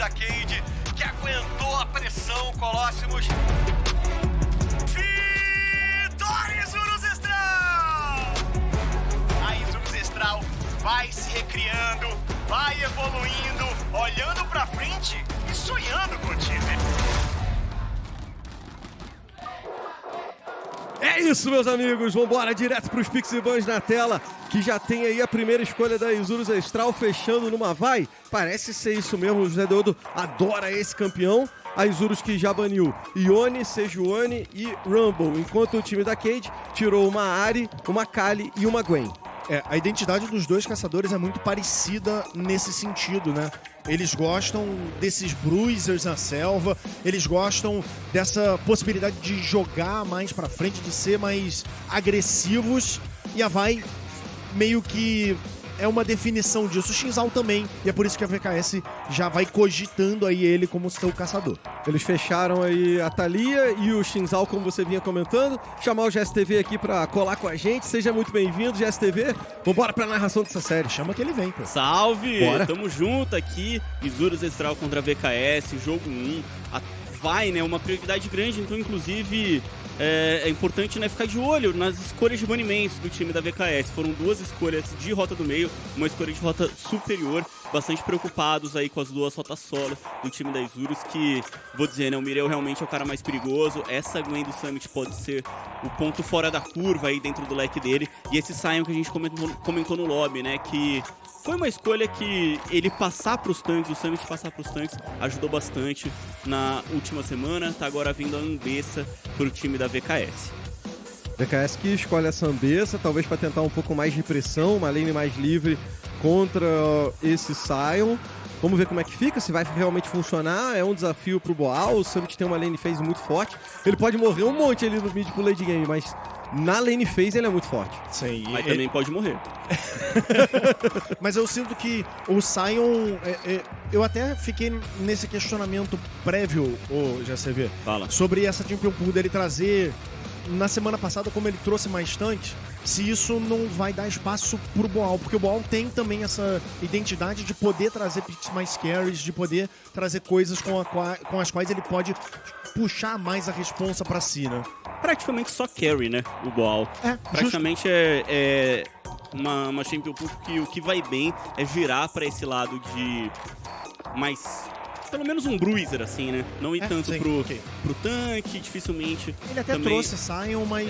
da Cade, que aguentou a pressão, Colossimos. Vitória, Isurus Estral! A Isurus Estral vai se recriando, vai evoluindo, olhando pra frente e sonhando com o time. É isso, meus amigos, vambora direto pros Pixibans na tela, que já tem aí a primeira escolha da Isurus Estral fechando numa vai. Parece ser isso mesmo, o José Deodo adora esse campeão. A Isurus que já baniu Yone, Sejuani e Rumble, enquanto o time da Cade tirou uma Ahri, uma Kali e uma Gwen. A identidade dos dois caçadores é muito parecida nesse sentido, né? Eles gostam desses bruisers na selva, eles gostam dessa possibilidade de jogar mais pra frente, de ser mais agressivos, e a Vai meio que é uma definição disso. O Xin Zhao também, e é por isso que a VKS já vai cogitando aí ele como seu caçador. Eles fecharam aí a Thalia e o Xin Zhao, como você vinha comentando. Chamar o GSTV aqui pra colar com a gente. Seja muito bem-vindo, GSTV. Vambora pra narração dessa série. Chama que ele vem, pô. Salve! Bora. Tamo junto aqui. Isurus Estral contra a VKS, jogo 1. Vai, né? Uma prioridade grande, então, inclusive, é importante, né, ficar de olho nas escolhas de banimentos do time da VKS. Foram 2 escolhas de rota do meio, uma escolha de rota superior. Bastante preocupados aí com as 2 rotas solo do time da Isurus, que, vou dizer, né, o Mireu realmente é o cara mais perigoso. Essa Gwen do Summit pode ser o ponto fora da curva aí dentro do leque dele. E esse Sion que a gente comentou no lobby, né, que foi uma escolha que ele passar pros tanques, o Summit passar pros tanques, ajudou bastante na última semana. Tá agora vindo a Ambessa pro time da VKS. VKS que escolhe a Sambessa, talvez para tentar um pouco mais de pressão, uma lane mais livre contra esse Sion. Vamos ver como é que fica, se vai realmente funcionar. É um desafio pro Boal, o Summit tem uma lane phase muito forte. Ele pode morrer um monte ali no mid pro late game, mas na lane phase ele é muito forte. Sim, Mas também pode morrer. Mas eu sinto que o Sion... eu até fiquei nesse questionamento prévio, GCV, Fala. sobre essa Champion Pool dele trazer... Na semana passada, como ele trouxe mais tanques, se isso não vai dar espaço pro Boal, porque o Boal tem também essa identidade de poder trazer picks mais carries, de poder trazer coisas com as quais ele pode puxar mais a responsa pra si, né? Praticamente só carry, né, o Boal. Praticamente é uma Champion Pool que o que vai bem é girar pra esse lado de mais... Pelo menos um bruiser, assim, né? Não ir tanto sim, pro tanque, dificilmente. Ele até também... trouxe Sion, mas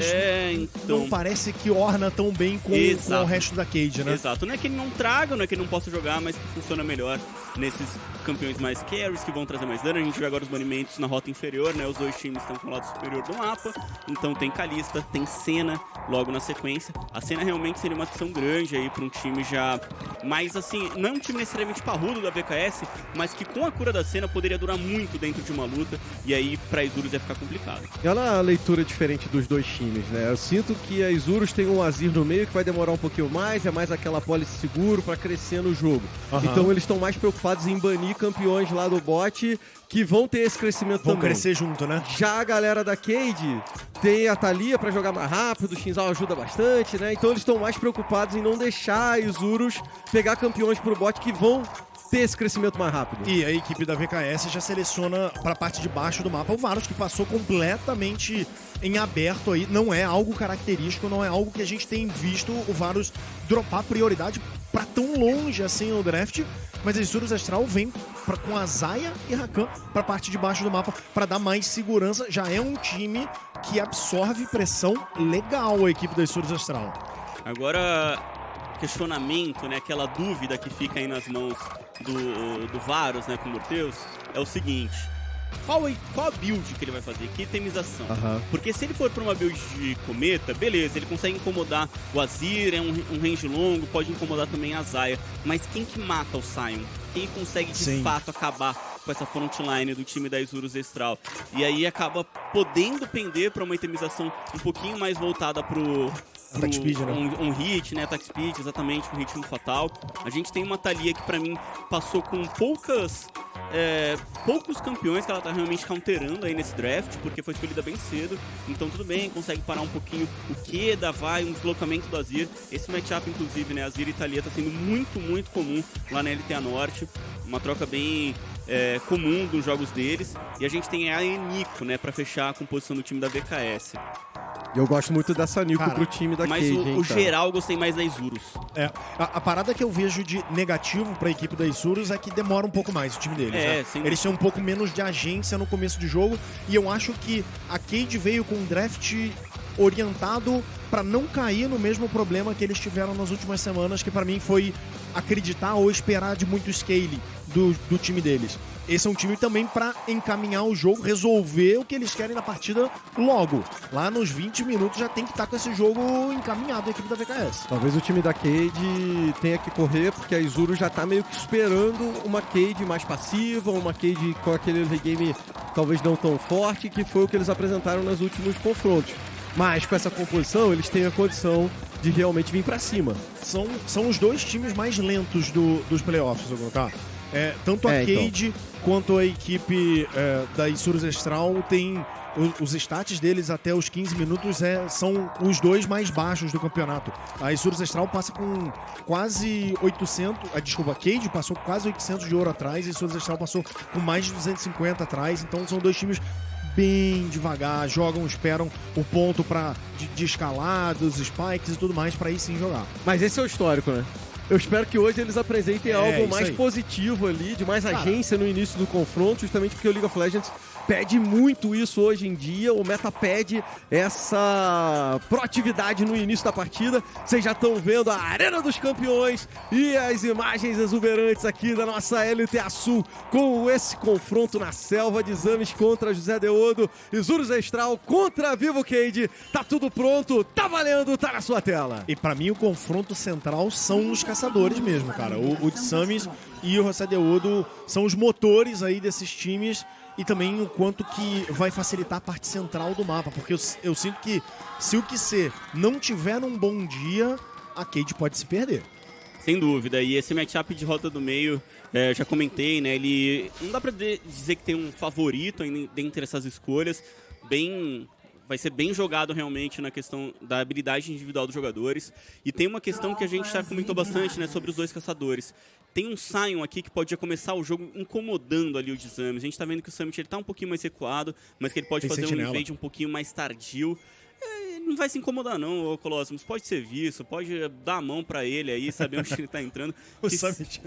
então... não parece que orna tão bem com o resto da Cade, né? Exato. Não é que ele não traga, não é que ele não possa jogar, mas que funciona melhor nesses campeões mais carries, que vão trazer mais dano. A gente vê agora os banimentos na rota inferior, né? Os 2 times estão com o lado superior do mapa. Então tem Kalista, tem Senna logo na sequência. A Senna realmente seria uma opção grande aí pra um time já mais, assim, não é um time necessariamente parrudo da VKS, mas que com a cura da Senna poderia durar muito dentro de uma luta, e aí pra Isurus ia ficar complicado. E olha a leitura diferente dos 2 times, né? Eu sinto que a Isurus tem um Azir no meio que vai demorar um pouquinho mais, é mais aquela policy seguro pra crescer no jogo. Então eles estão mais preocupados em banir campeões lá do bot que vão ter esse crescimento também. Vão crescer junto, né? Já a galera da Cade tem a Thalia pra jogar mais rápido, o Xin Zhao ajuda bastante, né? Então eles estão mais preocupados em não deixar a Isurus pegar campeões pro bot que vão ter esse crescimento mais rápido. E a equipe da VKS já seleciona pra parte de baixo do mapa o Varus, que passou completamente em aberto aí. Não é algo característico, não é algo que a gente tem visto o Varus dropar prioridade pra tão longe assim no draft. Mas a Isurus Astral vem com a Zaya e Rakan pra parte de baixo do mapa pra dar mais segurança. Já é um time que absorve pressão legal, a equipe da Isurus Astral. Agora, questionamento, né, aquela dúvida que fica aí nas mãos do Varus, né, com o Morteus, é o seguinte: qual a build que ele vai fazer? Que itemização? Porque se ele for pra uma build de cometa, beleza, ele consegue incomodar o Azir, é um range longo, pode incomodar também a Zaya, mas quem que mata o Sion? Quem consegue de fato acabar com essa frontline do time da Isurus Estral? E aí acaba podendo pender pra uma itemização um pouquinho mais voltada pro Attack speed, né? um hit, né? Attack speed, exatamente, um ritmo fatal. A gente tem uma Thalia que pra mim passou com poucas poucos campeões que ela tá realmente counterando aí nesse draft, porque foi escolhida bem cedo, então tudo bem, consegue parar um pouquinho o que da vai, um deslocamento do Azir. Esse matchup, inclusive, né, Azir e Thalia tá sendo muito comum lá na LTA Norte, uma troca bem comum dos jogos deles, e a gente tem a Nico, né, pra fechar a composição do time da VKS. Eu gosto muito dessa Nico Cara, pro time da Mas Cade, o hein, cara. geral eu gostei mais da Isurus. A parada que eu vejo de negativo pra equipe da Isurus é que demora um pouco mais o time deles, né? sim. Eles têm um pouco menos de agência no começo de jogo, e eu acho que a Cade veio com um draft orientado pra não cair no mesmo problema que eles tiveram nas últimas semanas, que pra mim foi acreditar ou esperar de muito scale do time deles. Esse é um time também pra encaminhar o jogo, resolver o que eles querem na partida logo. Lá nos 20 minutos já tem que estar com esse jogo encaminhado, a equipe da VKS. Talvez o time da Cade tenha que correr, porque a Isurus já tá meio que esperando uma Cade mais passiva, uma Cade com aquele early game talvez não tão forte, que foi o que eles apresentaram nos últimos confrontos. Mas com essa composição, eles têm a condição de realmente vir pra cima. São os dois times mais lentos dos playoffs, eu vou colocar. Tanto a Cade quanto a equipe da Isurus Astral tem os stats deles até os 15 minutos são os dois mais baixos do campeonato. A Isurus Astral passa com quase 800, a Cade passou quase 800 de ouro atrás, e a Isurus Astral passou com mais de 250 atrás, então são dois times bem devagar, jogam, esperam o ponto de escalar, dos spikes e tudo mais, pra aí sim jogar. Mas esse é o histórico, né? Eu espero que hoje eles apresentem algo isso mais aí. positivo ali, de mais agência no início do confronto, justamente porque o League of Legends pede muito isso hoje em dia. O meta pede essa proatividade no início da partida. Vocês já estão vendo a Arena dos Campeões e as imagens exuberantes aqui da nossa LTA Sul com esse confronto na selva de exames contra José Deodo, Isurus Astral contra Vivo Cade. Tá tudo pronto, tá valendo, tá na sua tela. E pra mim o confronto central são os caçadores mesmo, cara. O Tsamis e o José Deodo são os motores aí desses times, e também o quanto que vai facilitar a parte central do mapa, porque eu sinto que se o QC não tiver um bom dia, a Cade pode se perder. Sem dúvida, e esse matchup de rota do meio, já comentei, né, ele não dá pra dizer que tem um favorito dentre essas escolhas, vai ser bem jogado realmente na questão da habilidade individual dos jogadores, e tem uma questão que a gente já comentou bastante, né, sobre os dois caçadores. Tem um Sion aqui que pode começar o jogo incomodando ali o Dzames. A gente tá vendo que o Summit ele tá um pouquinho mais recuado, mas que ele pode fazer um invade um pouquinho mais tardio. Não vai se incomodar não, ô Colossus. Pode ser visto, pode dar a mão pra ele aí, saber onde ele tá entrando. O Summit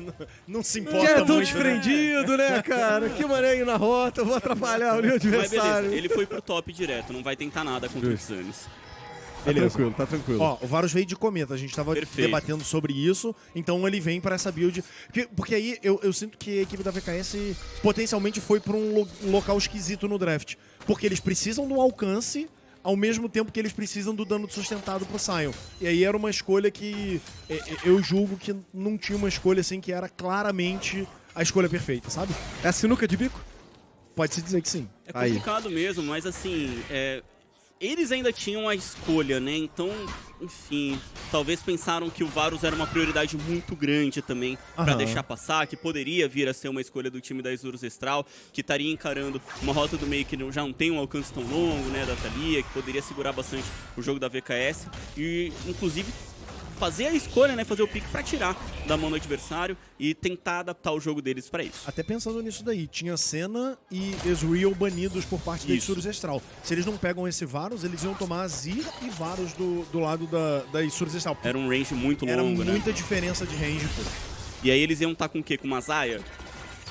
não se importa Já é tão muito, desprendido, né, cara? Que maneiro ir na rota, eu vou atrapalhar o meu Mas beleza, adversário. ele foi pro top direto, não vai tentar nada contra o Dzames. Tá tranquilo, tá tranquilo. Ó, o Varus veio de cometa, a gente tava Perfeito. debatendo sobre isso, então ele vem pra essa build. Porque aí eu sinto que a equipe da VKS potencialmente foi pra um local esquisito no draft. Porque eles precisam do alcance, ao mesmo tempo que eles precisam do dano sustentado pro Sion. E aí era uma escolha que eu julgo que não tinha uma escolha assim que era claramente a escolha perfeita, sabe? É a sinuca de bico? Pode-se dizer que sim. É complicado mesmo, mas assim, eles ainda tinham a escolha, né? Então, enfim, talvez pensaram que o Varus era uma prioridade muito grande também pra deixar passar, que poderia vir a ser uma escolha do time da Isurus Astral, que estaria encarando uma rota do meio que já não tem um alcance tão longo, né, da Thalia, que poderia segurar bastante o jogo da VKS e, inclusive, fazer a escolha, né, fazer o pick pra tirar da mão do adversário e tentar adaptar o jogo deles pra isso. Até pensando nisso daí, tinha Senna e Ezreal banidos por parte da Isurus Astral. Se eles não pegam esse Varus, eles iam tomar Azir e Varus do lado da Isurus Astral. Era um range muito Era longo, muita diferença de range, pô. E aí eles iam estar com o quê? Com uma Zaya?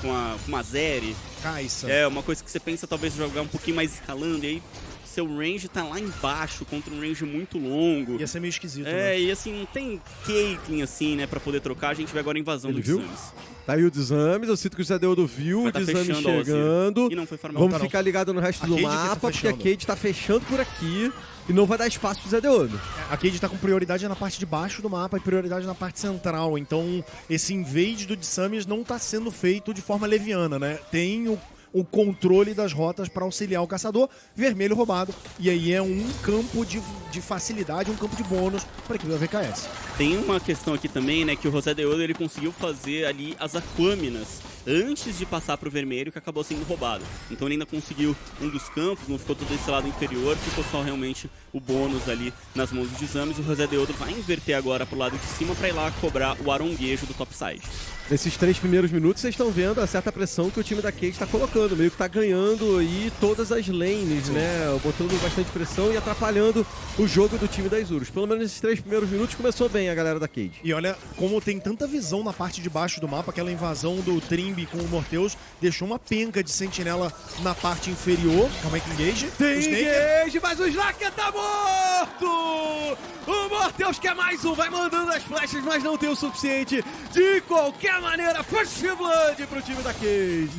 Com uma Zeri? Kai'Sa. Uma coisa que você pensa talvez jogar um pouquinho mais escalando, e aí seu range tá lá embaixo contra um range muito longo. Ia ser meio esquisito, né? E assim, não tem Caitlyn assim, né, pra poder trocar. A gente vê agora a invasão Ele do viu? Dzames. Tá aí o Dzames, eu sinto que o José Deodo viu Vai o tá Dzames fechando a Ozzy. chegando. E não foi farmar. Vamos Não, tá ficar ligado no resto A do Cade que tá mapa, porque a fechando. Cade tá fechando por aqui e não vai dar espaço pro José Deodo. A Cade tá com prioridade na parte de baixo do mapa e prioridade na parte central. Então, esse invade do Dzames não tá sendo feito de forma leviana, né? Tem o controle das rotas para auxiliar o caçador, vermelho roubado. E aí é um campo de facilidade, um campo de bônus para a equipe da VKS. Tem uma questão aqui também, né, que o José Deodo ele conseguiu fazer ali as Aquâminas antes de passar pro vermelho, que acabou sendo roubado. Então ele ainda conseguiu um dos campos, não ficou todo esse lado inferior, ficou só realmente o bônus ali nas mãos dos exames. O José Deodo vai inverter agora pro lado de cima para ir lá cobrar o aronguejo do topside. Nesses 3 primeiros minutos, vocês estão vendo a certa pressão que o time da Cade está colocando. Meio que tá ganhando aí todas as lanes, né? Botando bastante pressão e atrapalhando o jogo do time da Isurus. Pelo menos nesses 3 primeiros minutos começou bem a galera da Cade. E olha como tem tanta visão na parte de baixo do mapa, aquela invasão do Trimby com o Morteus deixou uma penca de sentinela na parte inferior. Calma aí que engage. Tem O Snake- engage, mas o Slacker tá morto! O Morteus quer mais um, vai mandando as flechas, mas não tem o suficiente. De qualquer maneira, First Blood pro time da Cade.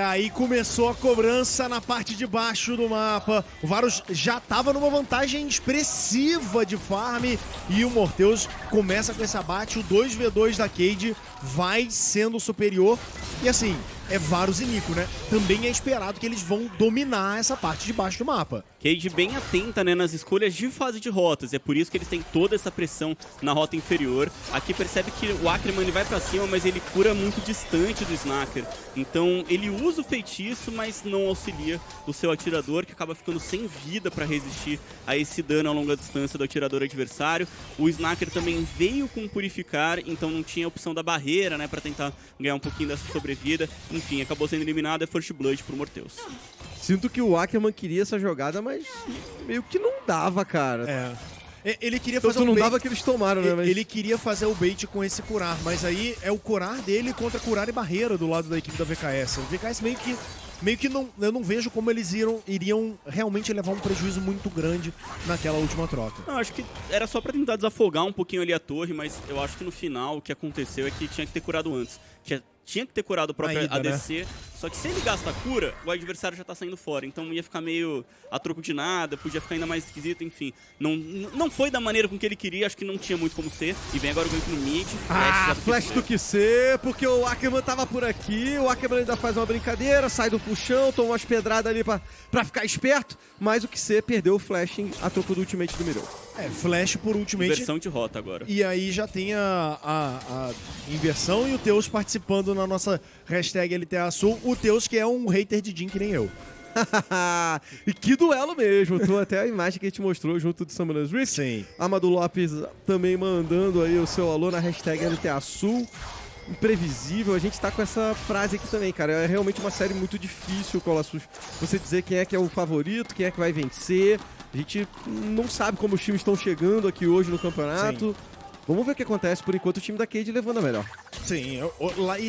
Aí começou a cobrança na parte de baixo do mapa. O Varus já tava numa vantagem expressiva de farm e o Morteus começa com esse abate. O 2v2 da Cade vai sendo superior. E assim, é Varus e Nico, né? Também é esperado que eles vão dominar essa parte de baixo do mapa. Cade bem atenta, né, nas escolhas de fase de rotas. É por isso que eles têm toda essa pressão na rota inferior. Aqui percebe que o Ackerman ele vai pra cima, mas ele cura muito distante do Snacker. Então ele usa o feitiço, mas não auxilia o seu atirador, que acaba ficando sem vida pra resistir a esse dano a longa distância do atirador adversário. O Snacker também veio com Purificar, então não tinha opção da barreira, né, pra tentar ganhar um pouquinho dessa sobrevida. Enfim, acabou sendo eliminado, é First Blood pro Morteus. Sinto que o Ackerman queria essa jogada, mas meio que não dava, cara. Ele queria Então fazer um não bait. dava que eles tomaram, né? Mas... Ele queria fazer o bait com esse curar, mas aí é o curar dele contra curar e barreira do lado da equipe da VKS. O VKS meio que não, eu não vejo como eles iriam realmente levar um prejuízo muito grande naquela última troca. Não, acho que era só pra tentar desafogar um pouquinho ali a torre, mas eu acho que no final o que aconteceu é que tinha que ter curado antes. Tinha que ter curado o próprio A ida, ADC, né? Só que se ele gasta a cura, o adversário já tá saindo fora. Então ia ficar meio a troco de nada, podia ficar ainda mais esquisito, enfim. Não foi da maneira com que ele queria, acho que não tinha muito como ser. E vem agora o gank no mid. Flash do que ser, porque o Ackerman tava por aqui, o Ackerman ainda faz uma brincadeira, sai do puxão, toma umas pedradas ali pra ficar esperto, mas o que ser perdeu o flashing a troco do ultimate do Mirou. Flash por ultimate. Inversão de rota agora. E aí já tem a inversão e o Teus participando na nossa hashtag LTA Sul. O Teus que é um hater de Jhin que nem eu. E que duelo mesmo, tô até a imagem que a gente mostrou junto do Summoner's Rift. Sim. Amado Lopes também mandando aí o seu alô na hashtag LTA Sul. Imprevisível, a gente tá com essa frase aqui também, cara. É realmente uma série muito difícil, Colossus. Você dizer quem é que é o favorito, quem é que vai vencer. A gente não sabe como os times estão chegando aqui hoje no campeonato. Sim. Vamos ver o que acontece. Por enquanto, o time da Cade levando a melhor. Sim,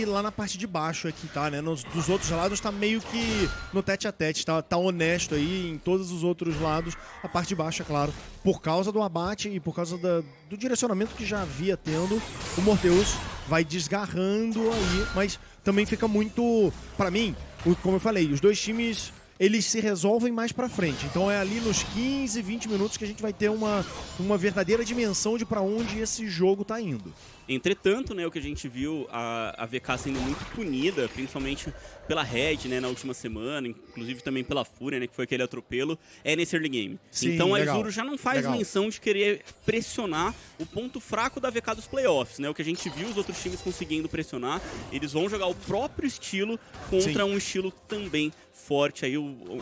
lá na parte de baixo aqui, tá, né? Dos outros lados tá meio que no tete-a-tete, tá honesto aí em todos os outros lados. A parte de baixo, é claro, por causa do abate e por causa do direcionamento que já havia tendo, o Morteus vai desgarrando aí, mas também fica muito, pra mim, como eu falei, os dois times... eles se resolvem mais pra frente. Então é ali nos 15, 20 minutos que a gente vai ter uma verdadeira dimensão de pra onde esse jogo tá indo. Entretanto, né, o que a gente viu, a VK sendo muito punida, principalmente pela Red, né, na última semana, inclusive também pela Fúria, né, que foi aquele atropelo, é nesse early game. Sim, então a legal. Isurus já não faz menção de querer pressionar o ponto fraco da VK dos playoffs, né, o que a gente viu os outros times conseguindo pressionar, eles vão jogar o próprio estilo contra um estilo também forte, aí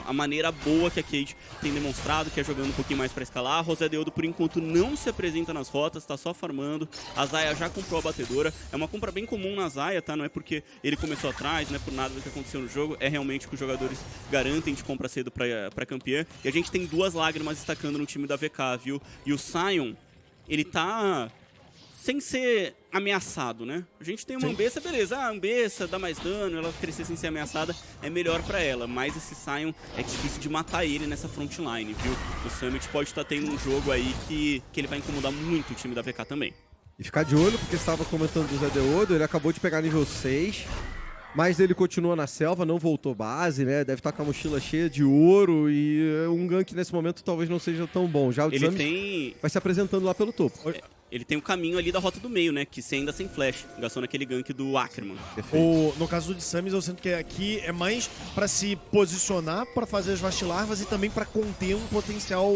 a maneira boa que a Cade tem demonstrado, que é jogando um pouquinho mais pra escalar. A José Deodo, por enquanto, não se apresenta nas rotas, tá só farmando. A Zaya já comprou a batedora. É uma compra bem comum na Zaya, tá? Não é porque ele começou atrás, não é por nada do que aconteceu no jogo. É realmente o que os jogadores garantem de compra cedo pra campeã. E a gente tem 2 lágrimas destacando no time da VK, viu? E o Sion, ele tá... sem ser ameaçado, né? A gente tem uma Ambessa, beleza, a Ambessa dá mais dano, ela crescer sem ser ameaçada é melhor pra ela, mas esse Sion é difícil de matar ele nessa frontline, viu? O Summit pode estar tendo um jogo aí que ele vai incomodar muito o time da VK também. E ficar de olho, porque você estava comentando do Zé Deodo, ele acabou de pegar nível 6, mas ele continua na selva, não voltou base, né? Deve estar com a mochila cheia de ouro e um gank nesse momento talvez não seja tão bom. Já o Dzami vai se apresentando lá pelo topo. Ele tem o caminho ali da rota do meio, né? Que você ainda sem flash, gastou naquele gank do Ackerman. No caso do Samis, eu sinto que aqui é mais pra se posicionar, pra fazer as vastilarvas e também pra conter uma potencial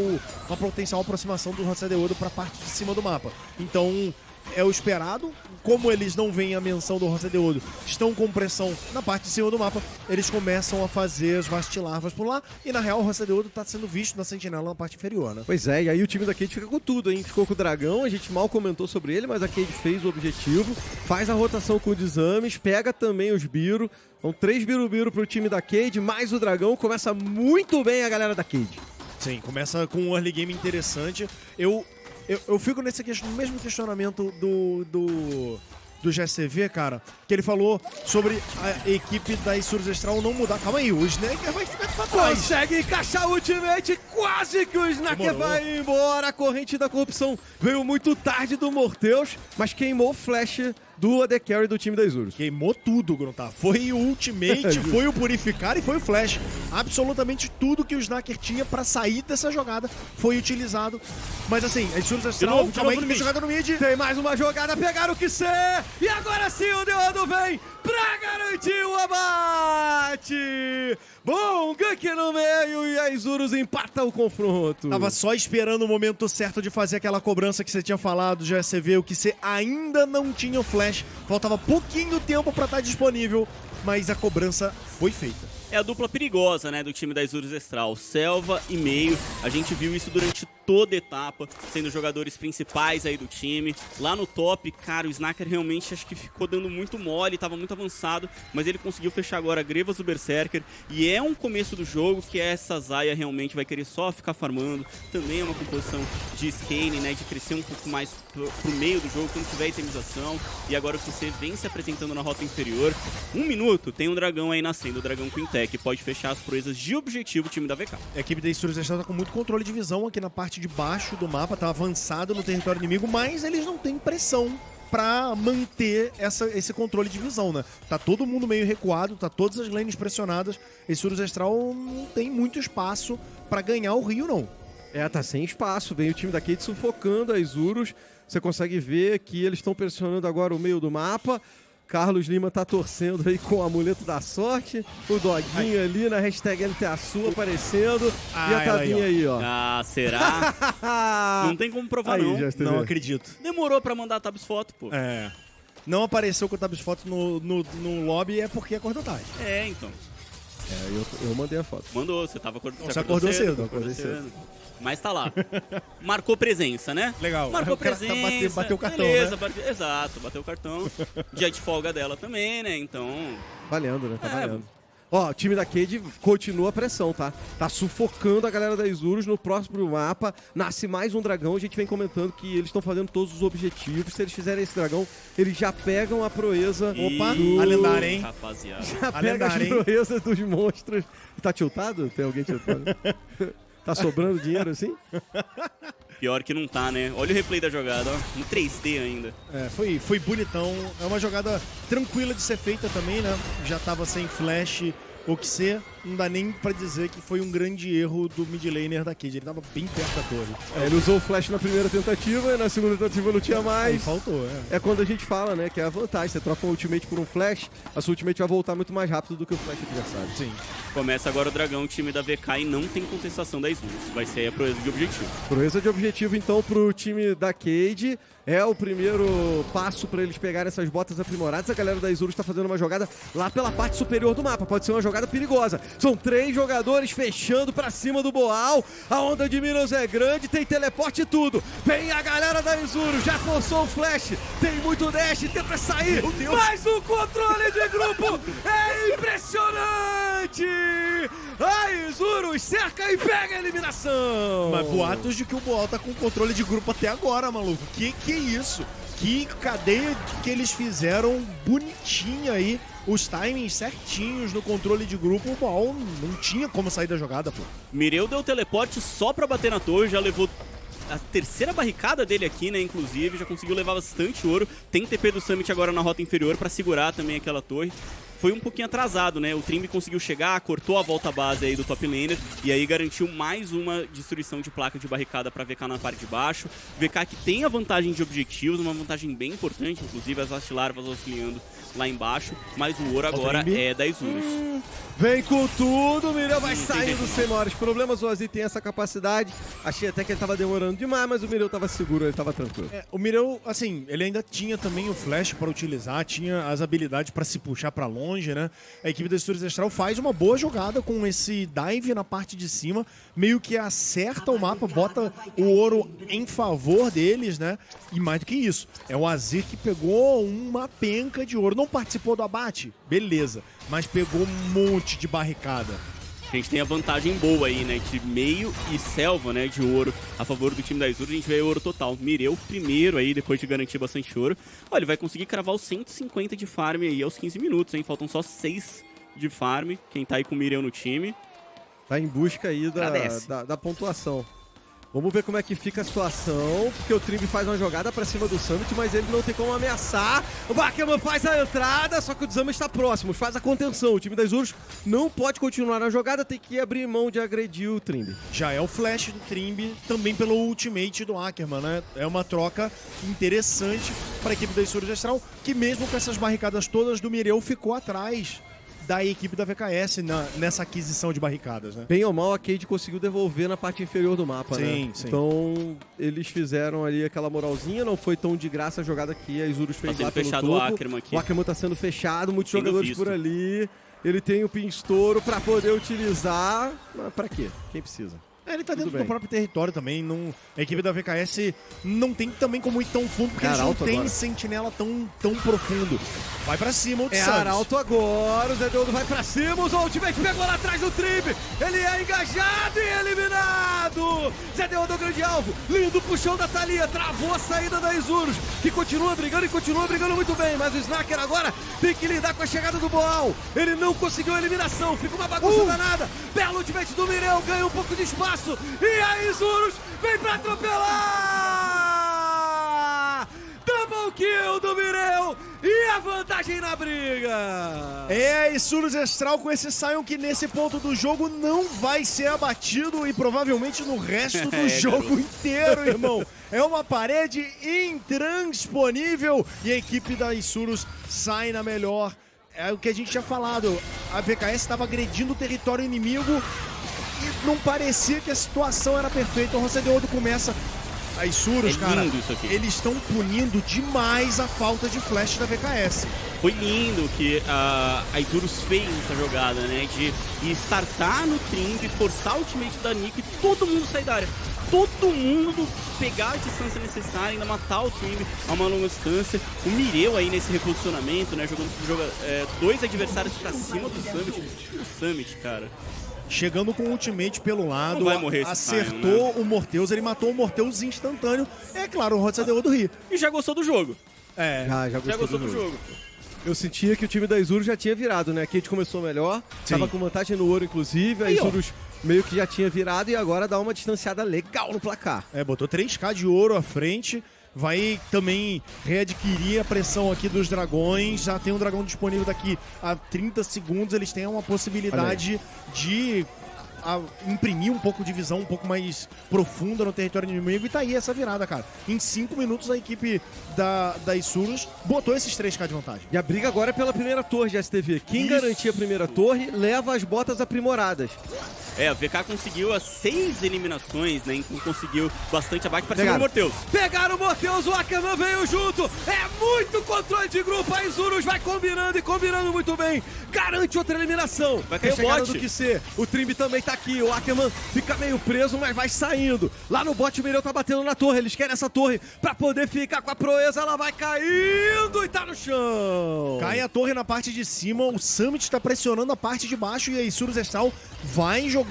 aproximação do José Deodo pra parte de cima do mapa. Então, é o esperado. Como eles não veem a menção do Roça de Ouro, estão com pressão na parte de cima do mapa, eles começam a fazer as vastilarvas por lá, e na real o Roça de Ouro tá sendo visto na sentinela na parte inferior, né? Pois é, e aí o time da Cade fica com tudo, hein? Ficou com o dragão, a gente mal comentou sobre ele, mas a Cade fez o objetivo, faz a rotação com o Desames, pega também os Biro, são 3 Birubiru pro time da Cade, mais o dragão, começa muito bem a galera da Cade. Sim, começa com um early game interessante. Eu fico nesse mesmo questionamento do GCV, cara, que ele falou sobre a equipe da Isurus Astral não mudar. Calma aí, o Snaker vai ficar pra trás. Consegue encaixar o ultimate, quase que o Snaker vai embora. A corrente da corrupção veio muito tarde do Morteus, mas queimou o flash do AD Carry do time da Isurus. Queimou tudo, Gruntar. Foi o ultimate, foi o purificar e foi o flash. Absolutamente tudo que o Snaker tinha pra sair dessa jogada foi utilizado. Mas assim, a Isurus Astral, calma aí que tem jogada no mid. Tem mais uma jogada, pegaram o que ser. E agora sim o Deodo vem pra garantir o abate. Bom, gank no meio e a Isurus empata o confronto. Tava só esperando o momento certo de fazer aquela cobrança que você tinha falado, GSV, o que você ainda não tinha o flash. Faltava pouquinho tempo pra estar disponível, mas a cobrança foi feita. É a dupla perigosa, né, do time da Isurus Astral, Selva e meio. A gente viu isso durante toda a etapa, sendo jogadores principais aí do time. Lá no top, cara, o Snaker realmente acho que ficou dando muito mole, tava muito avançado, mas ele conseguiu fechar agora a Grevas do Berserker. E é um começo do jogo que essa Zaya realmente vai querer só ficar farmando. Também é uma composição de Skane, né, de crescer um pouco mais pro meio do jogo, quando tiver itemização. E agora o QC vem se apresentando na rota inferior. 1 minuto, tem um dragão aí nascendo, o dragão Quintec, que pode fechar as proezas de objetivo time da VK. A equipe da Isurus Astral tá com muito controle de visão aqui na parte de baixo do mapa, tá avançado no território inimigo, mas eles não têm pressão pra manter esse controle de visão, né? Tá todo mundo meio recuado, tá todas as lanes pressionadas. A Isurus Astral não tem muito espaço pra ganhar o Rio, não. É, tá sem espaço, vem o time da Cade sufocando a Isurus. Você consegue ver que eles estão pressionando agora o meio do mapa. Carlos Lima tá torcendo aí com o amuleto da sorte. O doguinho ali na hashtag LTASU aparecendo. E a Tabinha aí, ó. Ah, será? Não tem como provar, Aí, não. GSTV. Não acredito. Demorou pra mandar a Tabs foto, pô. É. Não apareceu com o Tabs Foto no lobby é porque acordou tarde. É, então. É, eu mandei a foto. Mandou, você tava acordando. Você acordou cedo. Acordei cedo. Mas tá lá. Marcou presença, né? Legal. Marcou O cara tá presença. bateu o cartão, beleza, né? Exato, bateu o cartão. Dia de folga dela também, né? Então. Valendo, né? Tá É. valendo. Ó, o time da Cade continua a pressão, tá? Tá sufocando a galera da Isurus no próximo mapa. Nasce mais um dragão. A gente vem comentando que eles estão fazendo todos os objetivos. Se eles fizerem esse dragão, eles já pegam a proeza. Opa, do... a lendária, hein? Rapaziada. Já A pega as lendária, hein? proezas dos monstros. Tá tiltado? Tem alguém tiltado? Tá sobrando dinheiro assim? Pior que não tá, né? Olha o replay da jogada, ó. Em 3D ainda. É, foi bonitão. É uma jogada tranquila de ser feita também, né? Já tava sem flash, o que ser. Não dá nem pra dizer que foi um grande erro do mid laner da Cade. Ele tava bem perto da torre. É, ele usou o flash na primeira tentativa e na segunda tentativa não tinha Aí mais. faltou, é. É quando a gente fala, né, que é a vantagem. Você troca um ultimate por um flash, a sua ultimate vai voltar muito mais rápido do que o flash adversário. Sim. Começa agora o dragão, o time da VK, e não tem contestação da Isurus. Vai ser aí a proeza de objetivo. Proeza de objetivo, então, pro time da Cade. É o primeiro passo para eles pegarem essas botas aprimoradas. A galera da Isurus está fazendo uma jogada lá pela parte superior do mapa. Pode ser uma jogada perigosa. São 3 jogadores fechando para cima do Boal. A onda de Minions é grande, tem teleporte e tudo. Vem a galera da Isurus, já forçou o flash. Tem muito dash, tenta sair. Mas o controle de grupo é impressionante. A Isurus cerca e pega a eliminação. Mas boatos de que o Boal tá com controle de grupo até agora, maluco. Que é isso? Que cadeia que eles fizeram bonitinha aí. Os timings certinhos no controle de grupo. O Boal não tinha como sair da jogada, pô. Mireu deu teleporte só pra bater na torre, já levou a terceira barricada dele aqui, né, inclusive, já conseguiu levar bastante ouro. Tem TP do Summit agora na rota inferior pra segurar também aquela torre. foi um pouquinho atrasado, né? O Trimby conseguiu chegar, cortou a volta base aí do top laner e aí garantiu mais uma destruição de placa de barricada para VK na parte de baixo. VK que tem a vantagem de objetivos, uma vantagem bem importante, inclusive as Vastilarvas auxiliando lá embaixo, mas o ouro agora é da Isurus. Vem com tudo, o Mireu vai saindo sem maiores problemas. O Azir tem essa capacidade. Achei até que ele tava demorando demais, mas o Mireu tava seguro, ele tava tranquilo. O Mireu, assim, ele ainda tinha também o flash para utilizar, tinha as habilidades para se puxar para longe, né? A equipe da Isurus Astral faz uma boa jogada com esse dive na parte de cima, meio que acerta o mapa, bota o ouro em favor deles, né? E mais do que isso, é o Azir que pegou uma penca de ouro. Não participou do abate? Beleza. Mas pegou um monte de barricada. A gente tem a vantagem boa aí, né, de meio e selva, né, de ouro a favor do time da Isurus. A gente vê ouro total. Mireu primeiro aí, depois de garantir bastante ouro. Olha, ele vai conseguir cravar os 150 de farm aí aos 15 minutos, hein? Faltam só 6 de farm. Quem tá aí com o Mireu no time. Tá em busca aí da pontuação. Vamos ver como é que fica a situação, porque o Trimby faz uma jogada pra cima do Summit, mas ele não tem como ameaçar. O Backerman faz a entrada, só que o Summit está próximo, faz a contenção. O time da Isurus não pode continuar na jogada, tem que abrir mão de agredir o Trimby. Já é o flash do Trimby, também pelo ultimate do Ackerman, né? É uma troca interessante para a equipe da Isurus Astral, que mesmo com essas barricadas todas do Mireu, ficou atrás da equipe da VKS nessa aquisição de barricadas, né? Bem ou mal, a Cade conseguiu devolver na parte inferior do mapa, sim, né? Sim. Então, eles fizeram ali aquela moralzinha, não foi tão de graça a jogada que a Isurus fez tá lá pelo fechado topo. o Ackerman aqui. O Ackerman tá sendo fechado, muitos Tendo jogadores visto. por ali. Ele tem o Pinstouro pra poder utilizar. Mas pra quê? Quem precisa? Ele tá dentro Tudo bem. do próprio território também. Não, a equipe da VKS não tem também como ir tão fundo, porque eles não Arauto tem agora. sentinela tão profundo. Vai pra cima o É Santos. Arauto agora, o Zé Deudo vai pra cima, o Ultimate pegou lá atrás do Trimby, ele é engajado e eliminado! Zé Deudo é o grande alvo, lindo puxão da Thalia, travou a saída da Isurus, que continua brigando e continua brigando muito bem, mas o Snacker agora tem que lidar com a chegada do Boal, ele não conseguiu a eliminação, fica uma bagunça danada, belo Ultimate do Mireu, ganha um pouco de espaço, e a Isurus vem pra atropelar! Double kill do Mireu e a vantagem na briga! É a Isurus Astral com esse Sion que nesse ponto do jogo não vai ser abatido e provavelmente no resto do jogo inteiro, irmão. É uma parede intransponível e a equipe da Isurus sai na melhor. É o que a gente tinha falado, a VKS estava agredindo o território inimigo e não parecia que a situação era perfeita. O Rosedeodo começa... A Isurus, cara, isso aqui. eles estão punindo demais a falta de flash da VKS. Foi lindo que a Isurus fez essa jogada, né? De startar no Trimby, forçar o ultimate da Nico e todo mundo sair da área. Todo mundo pegar a distância necessária, ainda matar o Trimby a uma longa distância. O Mireu aí nesse reposicionamento, né? Jogando dois adversários pra cima do Summit. O Summit, cara. Chegando com o ultimate pelo lado, Não vai morrer esse acertou Sion, né? o Morteus, ele matou o Morteus instantâneo. É claro, o Rotzadeu ri. E já gostou do jogo. É, Já Já gostou do jogo. Eu sentia que o time da Isurus já tinha virado, né? A Cade começou melhor, tava com vantagem no ouro, inclusive. A Aí, ó. Isurus meio que já tinha virado e agora dá uma distanciada legal no placar. botou 3k de ouro à frente. Vai também readquirir a pressão aqui dos dragões. Já tem um dragão disponível daqui a 30 segundos. Eles têm uma possibilidade de imprimir um pouco de visão um pouco mais profunda no território inimigo. E tá aí essa virada, cara. Em 5 minutos a equipe da Isurus botou esses 3k de vantagem. E a briga agora é pela primeira torre de STV. Quem Isso. garantir a primeira torre leva as botas aprimoradas. A VK conseguiu as 6 eliminações, né? Então conseguiu bastante abate para cima do Morteus. Pegaram o Morteus, o Ackerman veio junto. É muito controle de grupo. A Isurus vai combinando e combinando muito bem. Garante outra eliminação. Vai cair o chegada bot. do que ser. O Trimby também tá aqui. O Ackerman fica meio preso, mas vai saindo. Lá no bot o Mireu tá batendo na torre. Eles querem essa torre pra poder ficar com a proeza. Ela vai caindo e tá no chão. Cai a torre na parte de cima, o Summit tá pressionando a parte de baixo e a Isurus Astral vai jogando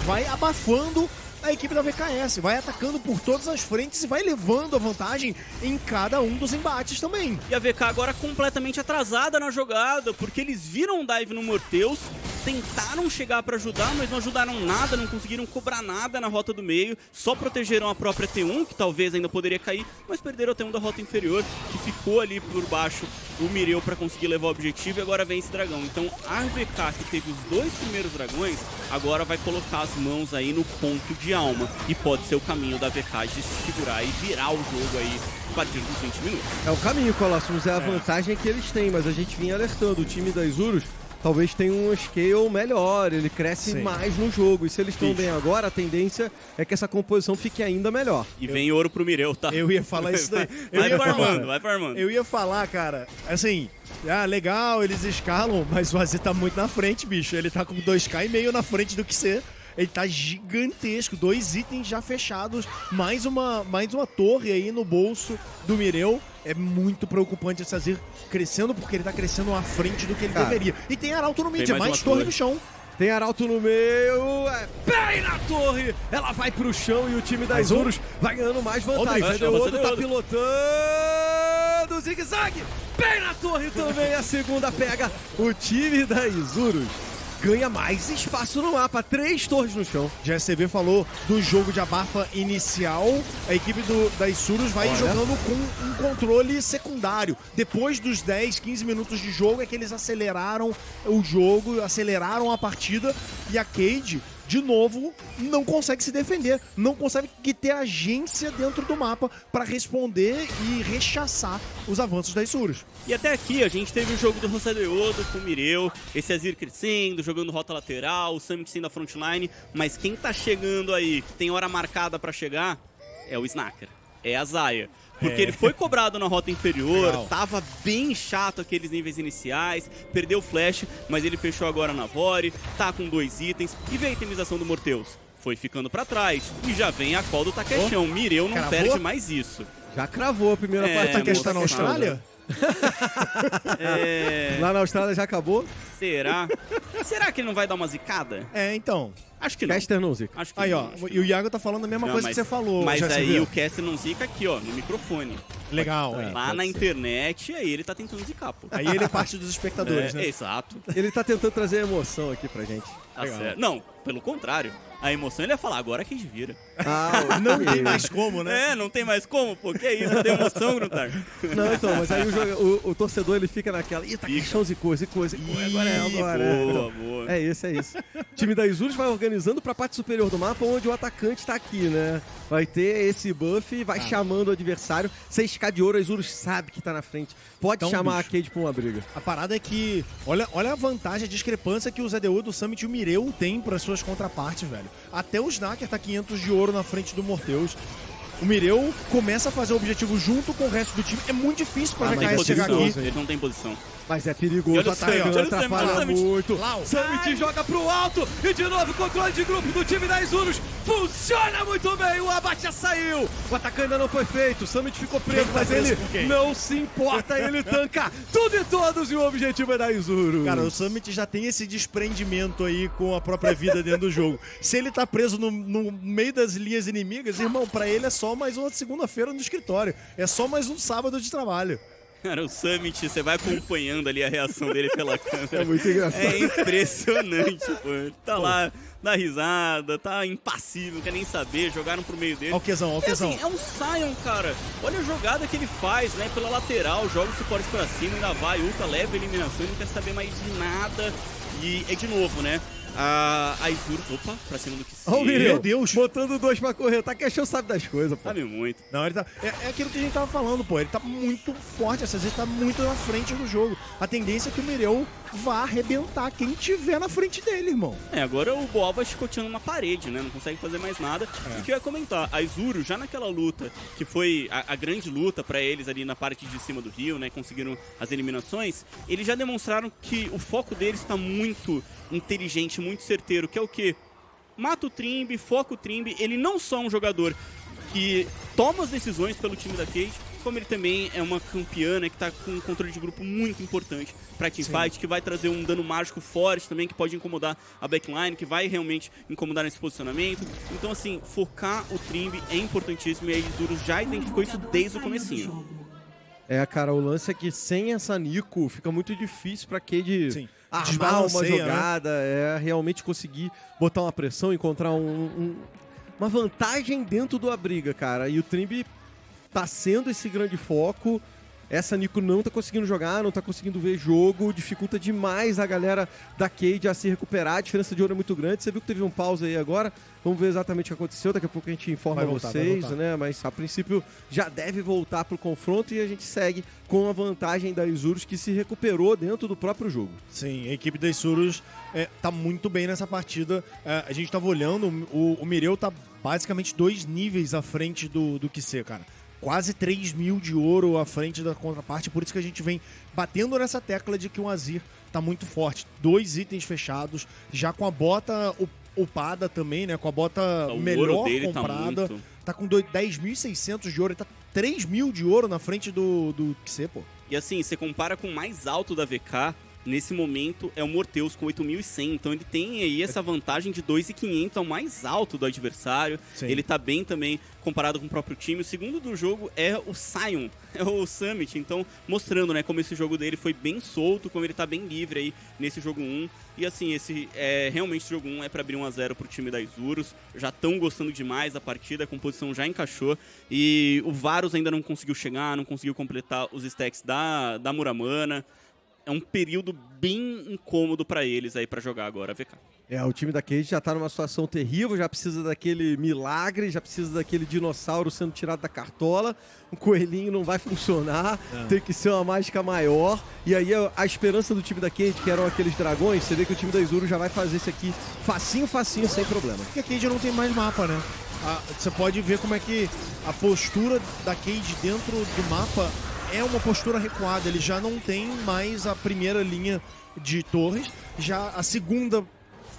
vai abafando a equipe da VKS, vai atacando por todas as frentes e vai levando a vantagem em cada um dos embates também. E a VK agora completamente atrasada na jogada, porque eles viram um dive no Morteus, tentaram chegar pra ajudar, mas não ajudaram nada, não conseguiram cobrar nada na rota do meio, só protegeram a própria T1, que talvez ainda poderia cair, mas perderam a T1 da rota inferior, que ficou ali por baixo do Mireu pra conseguir levar o objetivo e agora vem esse dragão. Então a VK, que teve os 2 primeiros dragões, agora vai colocar as mãos aí no ponto de alma, e pode ser o caminho da VK de se segurar e virar o jogo aí a partir dos 20 minutos. É o caminho, Colossus, é a vantagem que eles têm, mas a gente vinha alertando, o time da Isurus talvez tenha um scale melhor, ele cresce mais no jogo, e se eles estão bem agora, a tendência é que essa composição fique ainda melhor. E vem ouro pro Mireu, tá? Eu ia falar isso daí. Vai farmando. Eu ia falar, cara, assim, legal, eles escalam, mas o AZ tá muito na frente, bicho. Ele tá com 2K e meio na frente do que ser. Ele tá gigantesco, 2 itens já fechados, mais uma torre aí no bolso do Mireu. É muito preocupante esse Azir crescendo, porque ele tá crescendo à frente do que ele deveria. E tem Arauto no mid, Tem mais torre no chão. Tem Arauto no meio, bem na torre, ela vai pro chão e o time da Isurus vai ganhando mais vantagem. O Deodo tá pilotando, zigue-zague, bem na torre também, a segunda pega. O time da Isurus ganha mais espaço no mapa, 3 torres no chão. GSTV falou do jogo de abafa inicial, a equipe da Isurus vai jogando com um controle secundário. Depois dos 10, 15 minutos de jogo é que eles aceleraram o jogo, aceleraram a partida, e a Cade, de novo, não consegue se defender, não consegue ter agência dentro do mapa para responder e rechaçar os avanços da Isurus. E até aqui a gente teve o jogo do Rosadeodo com o Mireu, esse Azir crescendo, jogando rota lateral, o Summit sendo a frontline, mas quem tá chegando aí, que tem hora marcada pra chegar, é o Snaker, é a Zaya. Porque ele foi cobrado na rota inferior, tava bem chato aqueles níveis iniciais, perdeu o flash, mas ele fechou agora na Vori, tá com 2 itens, e veio a itemização do Morteus. Foi ficando pra trás, e já vem a call do Takeshão. Mireu não perde mais isso. Já cravou a primeira partida. O Takesh tá na Austrália? Lá na Austrália já acabou? Será? Será que ele não vai dar uma zicada? Então. Acho que não. Caster não zica. Acho que Aí, não, ó, e o Iago tá falando a mesma coisa que você falou. Mas já aí o Caster não zica aqui, ó, no microfone. Legal. Lá na internet, aí ele tá tentando zicar, pô. Aí ele é parte dos espectadores, né? Exato. Ele tá tentando trazer emoção aqui pra gente. Tá certo. Não, pelo contrário. A emoção ele ia falar, agora que a gente vira. Não tem mais como, né? Não tem mais como, pô. Que isso, cadê emoção, Gruntar? Não, então, mas aí o torcedor ele fica naquela. Ih, Takeshão zicou. Agora. Boa. É isso. O time da Isurus vai organizando pra parte superior do mapa, onde o atacante tá aqui, né? Vai ter esse buff e vai chamando o adversário. 6K de ouro, a Isurus sabe que tá na frente. Pode chamar a Cade pra uma briga. A parada é que, olha a vantagem, a discrepância que o ZDU do Summit e o Mireu tem para suas contrapartes, velho. Até o Snaker tá 500 de ouro na frente do Morteus. O Mireu começa a fazer o objetivo junto com o resto do time. É muito difícil pra VKS chegar aqui. Ele não tem posição. Mas é perigoso, atrapalha muito. Lau. Summit joga pro alto e de novo controle de grupo do time da Isurus. Funciona muito bem, o abate já saiu. O ataque ainda não foi feito, o Summit ficou preso, mas ele não se importa, ele tanca tudo e todos e o objetivo é da Isurus. Cara, o Summit já tem esse desprendimento aí com a própria vida dentro do jogo. Se ele tá preso no meio das linhas inimigas, irmão, pra ele é só mais uma segunda-feira no escritório. É só mais um sábado de trabalho. Cara, o Summit, você vai acompanhando ali a reação dele pela câmera. É muito engraçado. É impressionante, pô. Ele tá lá, dá risada, tá impassível, não quer nem saber, jogaram pro meio dele. Ó o Quezão. Assim, é um Sion, cara. Olha a jogada que ele faz, né? Pela lateral, joga o suporte pra cima, ainda vai, ulta, leva a eliminação, não quer saber mais de nada. E é de novo, né? A Isurus, opa, pra cima do que se... Meu Deus, botando 2 pra correr, tá que sabe das coisas, pô. Sabe muito. Não, ele tá. É aquilo que a gente tava falando, pô. Ele tá muito forte, essa vez tá muito na frente do jogo. A tendência é que o Mireu vá arrebentar quem tiver na frente dele, irmão. Agora o Boal vai chicoteando uma parede, né? Não consegue fazer mais nada. E o que eu ia comentar, a Isurus, já naquela luta, que foi a grande luta pra eles ali na parte de cima do rio, né? Conseguiram as eliminações. Eles já demonstraram que o foco deles tá muito inteligente, muito certeiro, que é o quê? Mata o Trimby, foca o Trimby. Ele não só é um jogador que toma as decisões pelo time da Cade, como ele também é uma campeã, né, que tá com um controle de grupo muito importante pra teamfight, que vai trazer um dano mágico forte também, que pode incomodar a backline, que vai realmente incomodar nesse posicionamento. Então, assim, focar o Trimby é importantíssimo e a Isurus já identificou isso desde o comecinho. Cara, o lance é que sem essa Nico fica muito difícil pra Cade armar uma Desbalanceia, jogada, realmente conseguir botar uma pressão, encontrar uma vantagem dentro da briga, cara. E o Trymbi tá sendo esse grande foco. Essa Nico não tá conseguindo jogar, não tá conseguindo ver jogo, dificulta demais a galera da Cade a se recuperar, a diferença de ouro é muito grande. Você viu que teve um pause aí agora, vamos ver exatamente o que aconteceu, daqui a pouco a gente informa vocês, né? Mas a princípio já deve voltar pro confronto e a gente segue com a vantagem da Isurus que se recuperou dentro do próprio jogo. Sim, a equipe da Isurus tá muito bem nessa partida. A gente tava olhando, o Mireu tá basicamente 2 níveis à frente do QC, cara. Quase 3 mil de ouro à frente da contraparte, por isso que a gente vem batendo nessa tecla de que o Azir tá muito forte. 2 itens fechados, já com a bota upada também, né? Com a bota melhor comprada. Tá com 10.600 de ouro, ele tá 3 mil de ouro na frente do QC, pô. E assim, você compara com o mais alto da VK, nesse momento é o Morteus com 8.100, então ele tem aí essa vantagem de 2.500 ao mais alto do adversário. Sim. Ele tá bem também comparado com o próprio time. O segundo do jogo é o Sion, é o Summit, então mostrando, né, como esse jogo dele foi bem solto, como ele tá bem livre aí nesse jogo 1. E assim, realmente esse jogo 1 é pra abrir 1-0 pro time da Isurus. Já estão gostando demais da partida, a composição já encaixou e o Varus ainda não conseguiu chegar, não conseguiu completar os stacks da Muramana. É um período bem incômodo pra eles aí pra jogar agora a VK. O time da Cade já tá numa situação terrível, já precisa daquele milagre, já precisa daquele dinossauro sendo tirado da cartola, o coelhinho não vai funcionar, tem que ser uma mágica maior, e aí a esperança do time da Cade, que eram aqueles dragões, você vê que o time da Isurus já vai fazer isso aqui facinho, sem problema. Porque a Cade não tem mais mapa, né? Você pode ver como é que a postura da Cade dentro do mapa é uma postura recuada, ele já não tem mais a primeira linha de torres, já a segunda,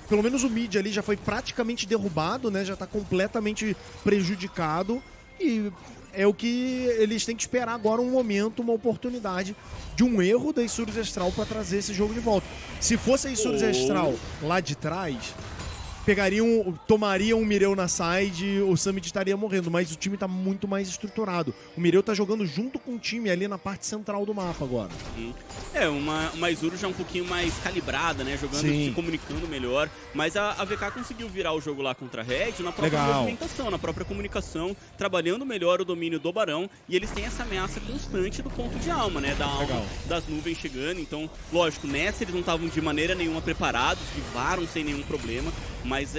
pelo menos o mid ali já foi praticamente derrubado, né? Já tá completamente prejudicado e é o que eles têm que esperar agora, um momento, uma oportunidade de um erro da Isurus Astral para trazer esse jogo de volta. Se fosse a Isurus Astral lá de trás, tomariam um Mireu na side, o Summit estaria morrendo, mas o time tá muito mais estruturado. O Mireu tá jogando junto com o time ali na parte central do mapa agora. Uma Isurus já um pouquinho mais calibrada, né? Jogando, se comunicando melhor. Mas a VK conseguiu virar o jogo lá contra a Red na própria movimentação, na própria comunicação, trabalhando melhor o domínio do Barão. E eles têm essa ameaça constante do ponto de alma, né? Da alma das nuvens chegando. Então, lógico, nessa eles não estavam de maneira nenhuma preparados, livaram sem nenhum problema. Mas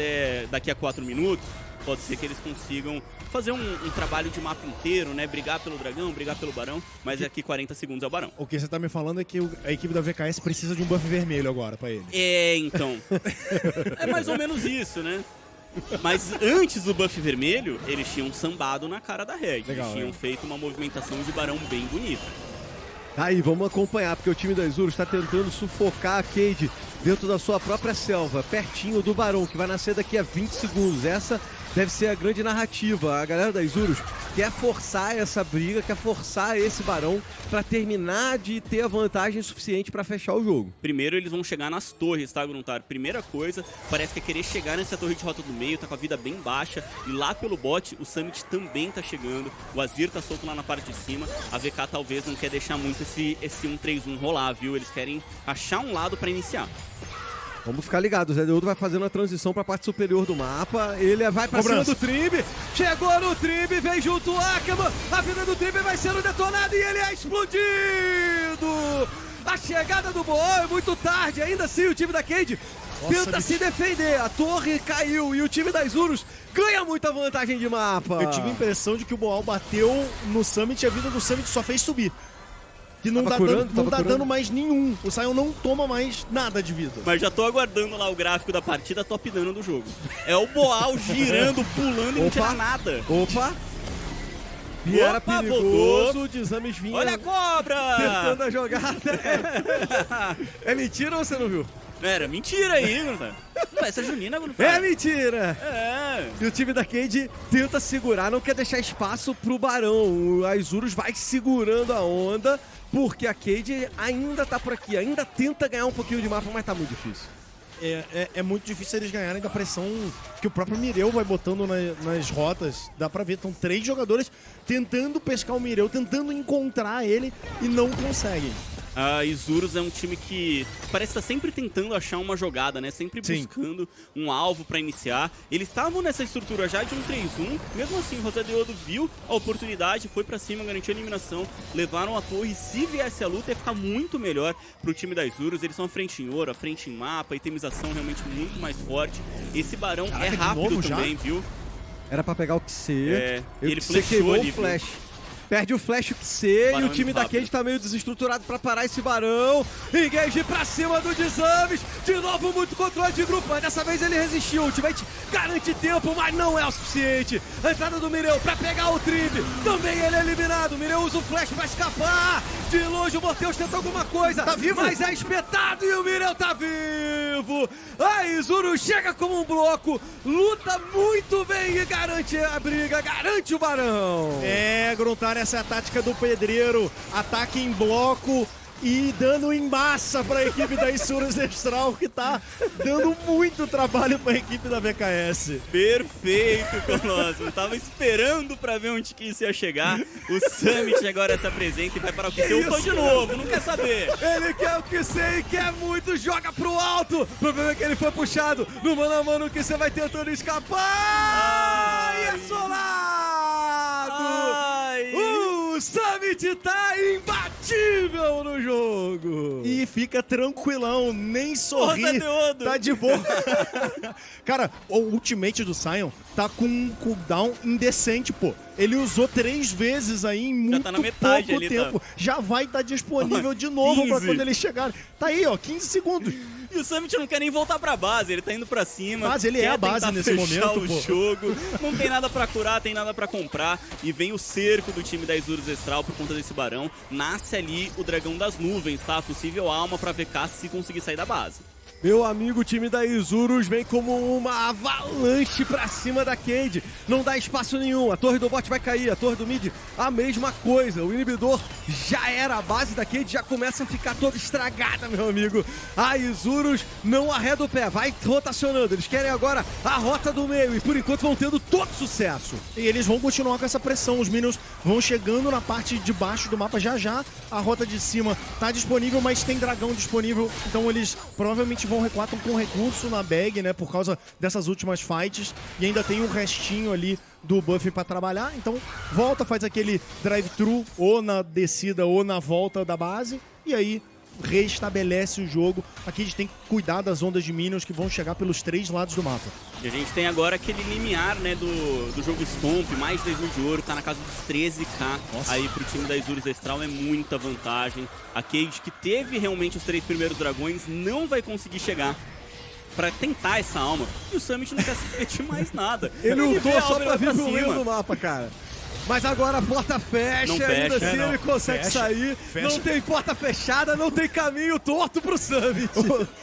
daqui a 4 minutos, pode ser que eles consigam fazer um trabalho de mapa inteiro, né? Brigar pelo dragão, brigar pelo barão, mas aqui 40 segundos é o barão. O que você tá me falando é que a equipe da VKS precisa de um buff vermelho agora pra eles. Então. É mais ou menos isso, né? Mas antes do buff vermelho, eles tinham sambado na cara da Red. Eles tinham feito uma movimentação de barão bem bonita. Aí, vamos acompanhar, porque o time da Isurus está tentando sufocar a Cade dentro da sua própria selva, pertinho do Barão, que vai nascer daqui a 20 segundos. Essa deve ser a grande narrativa. A galera da Isurus quer forçar essa briga, quer forçar esse Barão para terminar de ter a vantagem suficiente para fechar o jogo. Primeiro eles vão chegar nas torres, tá, Gruntar? Primeira coisa, parece que é querer chegar nessa torre de rota do meio, tá com a vida bem baixa. E lá pelo bot, o Summit também tá chegando. O Azir tá solto lá na parte de cima. A VK talvez não quer deixar muito esse 1-3-1 rolar, viu? Eles querem achar um lado para iniciar. Vamos ficar ligados, o Zé Deudo vai fazendo a transição para a parte superior do mapa, ele vai para cima do Trymbi, chegou no Trymbi, vem junto o Ackerman, a vida do Trymbi vai sendo detonada e ele é explodido! A chegada do Boal é muito tarde, ainda assim o time da Cade tenta se defender, a torre caiu e o time das Isurus ganha muita vantagem de mapa. Eu tive a impressão de que o Boal bateu no Summit e a vida do Summit só fez subir. Que não dá dano mais nenhum. O Sion não toma mais nada de vida. Mas já tô aguardando lá o gráfico da partida top dano do jogo. É o Boal girando, pulando e não tira nada. Opa! E era perigoso, o Desames vinha... Olha a cobra! Tentando a jogada. É mentira ou você não viu? Era mentira aí, Gruntar. Essa Junina, Gruntar. É mentira! É. E o time da Cade tenta segurar, não quer deixar espaço pro Barão. A Isurus vai segurando a onda, porque a Cade ainda tá por aqui, ainda tenta ganhar um pouquinho de mapa, mas tá muito difícil. É muito difícil eles ganharem da pressão que o próprio Mireu vai botando nas rotas. Dá pra ver, estão 3 jogadores tentando pescar o Mireu, tentando encontrar ele e não conseguem. A Isurus é um time que parece estar sempre tentando achar uma jogada, né? Sempre Sim. buscando um alvo pra iniciar. Eles estavam nessa estrutura já de um 3-1. Mesmo assim, o José Deodo viu a oportunidade, foi pra cima, garantiu a eliminação. Levaram a torre. Se viesse a luta, ia ficar muito melhor pro time da Isurus. Eles são a frente em ouro, a frente em mapa, itemização realmente muito mais forte. Esse Barão Caraca, é de rápido novo já? também, viu? Era pra pegar o QC. Ele o QC flashou queimou ali, o flash. Perde o flash, o QC, e Barão o time é da rápido. Cade tá meio desestruturado pra parar esse Barão. Engage pra cima do Desames. De novo, muito controle de grupo, mas dessa vez ele resistiu. O Ultimate garante tempo, mas não é o suficiente. A entrada do Mireu pra pegar o Trib. Também ele é eliminado. O Mireu usa o flash pra escapar. De longe, o Morteus tenta alguma coisa. Tá vivo? Mas é espetado e o Mireu tá vivo. A Izuru chega como um bloco. Luta muito bem e garante a briga, garante o Barão. Gruntar, essa é a tática do pedreiro. Ataque em bloco e dando em massa para a equipe da Isurus Estral, que tá dando muito trabalho para a equipe da VKS. Perfeito, Colosso. Eu tava esperando pra ver onde que isso ia chegar. O Summit agora se apresenta e vai para o QC. Eu tô de novo, não quer saber. Ele quer o QC e quer muito, joga pro alto. O problema é que ele foi puxado no mano a mano, o QC vai tentando escapar. E é solado. Ai. O Summit tá imbatível no jogo. E fica tranquilão, nem sorri. José Deodo. Tá de boa. Cara, o ultimate do Sion tá com um cooldown indecente, pô. Ele usou 3 vezes aí em muito tá na metade pouco ali, tempo. tá? Já vai estar disponível de novo pra 15. quando eles chegarem. Tá aí, ó, 15 segundos. E o Summit não quer nem voltar pra base, ele tá indo pra cima. Mas ele é quer a base tentar nesse fechar momento, o pô. jogo. Não tem nada pra curar, tem nada pra comprar. E vem o cerco do time da Isurus Estral por conta desse Barão. Nasce ali o Dragão das Nuvens, tá? Possível alma pra VK se conseguir sair da base. Meu amigo, o time da Isurus vem como uma avalanche pra cima da Cade. Não dá espaço nenhum. A torre do bot vai cair, a torre do mid, a mesma coisa. O inibidor já era a base da Cade, já começa a ficar toda estragada, meu amigo. A Isurus não arreda o pé, vai rotacionando. Eles querem agora a rota do meio e por enquanto vão tendo todo sucesso. E eles vão continuar com essa pressão. Os minions vão chegando na parte de baixo do mapa já já. A rota de cima tá disponível, mas tem dragão disponível. Então eles provavelmente vão recuar com recurso na bag, né? Por causa dessas últimas fights. E ainda tem um restinho ali do buff pra trabalhar. Então volta, faz aquele drive-thru ou na descida ou na volta da base. E aí restabelece o jogo. Aqui a gente tem que cuidar das ondas de minions que vão chegar pelos 3 lados do mapa. E a gente tem agora aquele limiar, né, do jogo Stomp, mais 10 mil de ouro, tá na casa dos 13k. Nossa. Aí pro time da Isurus Estral é muita vantagem. A Cade, que teve realmente os 3 primeiros dragões, não vai conseguir chegar pra tentar essa alma. E o Summit não quer se repetir mais nada. Ele vê lutou a só alma pra vir pro cima. meio do mapa, cara. Mas agora a porta fecha, Não ainda fecha. assim Não. ele consegue Fecha. sair. Fecha. Não tem porta fechada, não tem caminho torto pro Summit.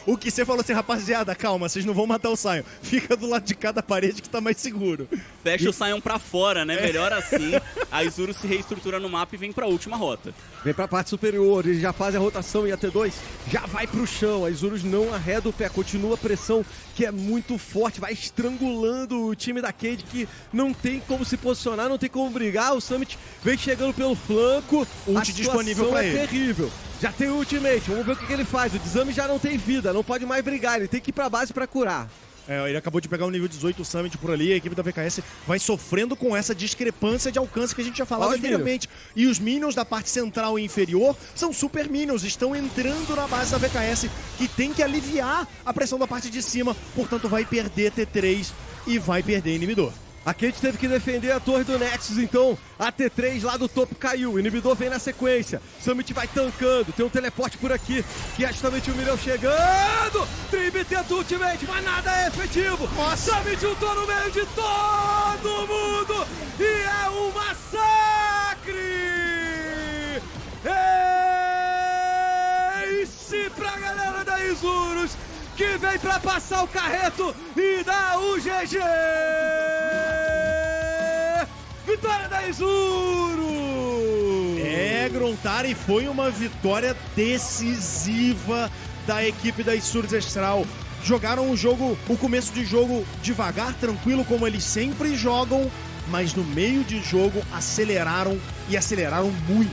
O que você falou assim, rapaziada, calma, vocês não vão matar o Sion. Fica do lado de cada parede que tá mais seguro. Fecha o Sion pra fora, né? Melhor assim. A Isurus se reestrutura no mapa e vem pra última rota. Vem pra parte superior, eles já fazem a rotação e a T2 já vai pro chão. A Isurus não arreda o pé, continua a pressão que é muito forte, vai estrangulando o time da Cade que não tem como se posicionar, não tem como brigar. O Summit vem chegando pelo flanco, Ult a disponível situação pra é ele. terrível. Já tem o ultimate, vamos ver o que ele faz. O Desame já não tem vida, não pode mais brigar, ele tem que ir pra base pra curar. Ele acabou de pegar o nível 18 Summit por ali, a equipe da VKS vai sofrendo com essa discrepância de alcance que a gente já falava Olha os anteriormente. E os minions da parte central e inferior são super minions, estão entrando na base da VKS, que tem que aliviar a pressão da parte de cima, portanto vai perder T3 e vai perder inibidor. A Cade teve que defender a torre do Nexus, então a T3 lá do topo caiu. O inibidor vem na sequência. Summit vai tancando. Tem um teleporte por aqui, que é justamente o Mireu chegando. Trib tenta o ultimate, mas nada é efetivo. Summit juntou no meio de todo mundo. E é um massacre! Ace pra galera da Isurus, que vem pra passar o carreto e dar o GG! Vitória da Isurus! Gruntar, e foi uma vitória decisiva da equipe da Isurus Estral. Jogaram o começo de jogo devagar, tranquilo, como eles sempre jogam, mas no meio de jogo aceleraram e aceleraram muito.